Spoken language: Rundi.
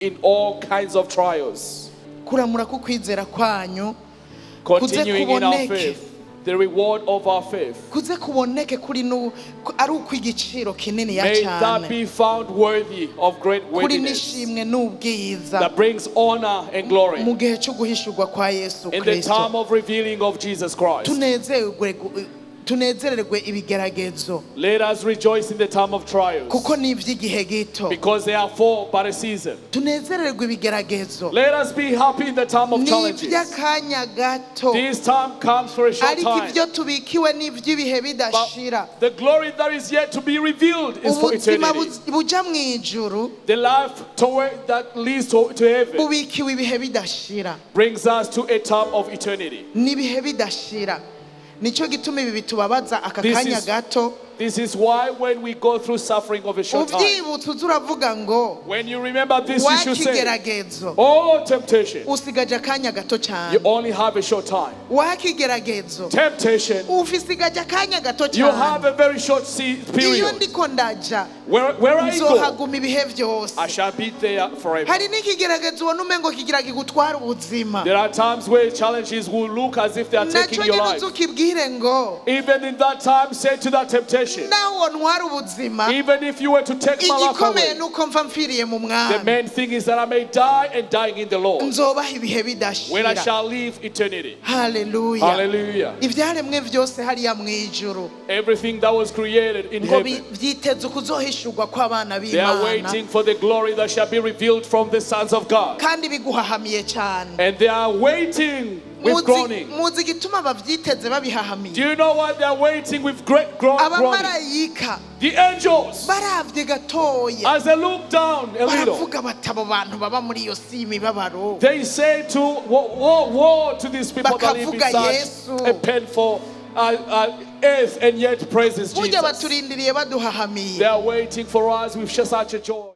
in all kinds of trials. kuramura kukwizera kwanyu Continuing in our faith. The reward of our faith. kuze kuboneke kuri ari ukw'igiciro kinini ya May that cyane be found worthy of great kuri worthiness nishimwe n'ubwiza that brings honor and glory mu gihe cyo guhishurwa kwa Yesu in the Kristo. time of revealing of Jesus Christ. Tunezerererwe ibigeragezo Let us rejoice in the time of trials kuko ni iby'igihe gito. because they are for but a season. Tunezerererwe ibigeragezo Let us be happy in the time of ni challenges. iby'akanya gato This time comes for a short ariko time. ibyo tubikiwe n'iby'ibihe bidashira. But the glory that is yet to be revealed is for ubuzima eternity. buja mu ijuru The life toward that leads to heaven bubikiwe ibihe bidashira brings us to a time of eternity. n'ibihe bidashira. Nicyo gituma ibi bitubabaza aka This kanya is- gato. This is why when we go through suffering of a short time, ubyibutse uravuga ngo when you remember this, you should say, wakigeragezo oh, temptation, usigaje akanya gato you cyane. only have a short time. wakigeragezo Temptation, ufisigaje akanya gato you have cyane. a very short iyo period. ndiko ndaja Where I go, nzohaguma ibihe byose. I shall be there forever. hari n'ikigeragezo ubona umengo kigira kigutwara ubuzima. There are times where challenges will look as if they are taking nacyo your nyine life. uzukibwire ngo Even in that time, say to that temptation, nawe ntwara ubuzima. even if you were to take my life igikomeye away, nuko mfa mfiriye mu the mwami. main thing is that I may die and dying in the Lord, nzobaha ibihe when I bidashira. shall live eternity. haleluya. Hallelujah. ibyaremwe byose hariya mu ijuru Everything that was created in ngo heaven, byiteze ukuzohishurwa kw'abana they are b'Imana waiting for the glory that shall be revealed from the sons of God. kandi biguhahamiye cyane. And they are waiting with groaning. muzi igituma babyiteze Do babihahamiye. you know what they are waiting with great groaning? abamarayika The angels, baravye gatoya as they look down a little, baravuga bati abo bantu baba muri iyo si imibabaro. they say to woe to these people that live in Bakavuga such Yesu. a painful earth and yet praises burya Jesus. baturindiriye baduhahamiye. They are waiting for us with such a joy.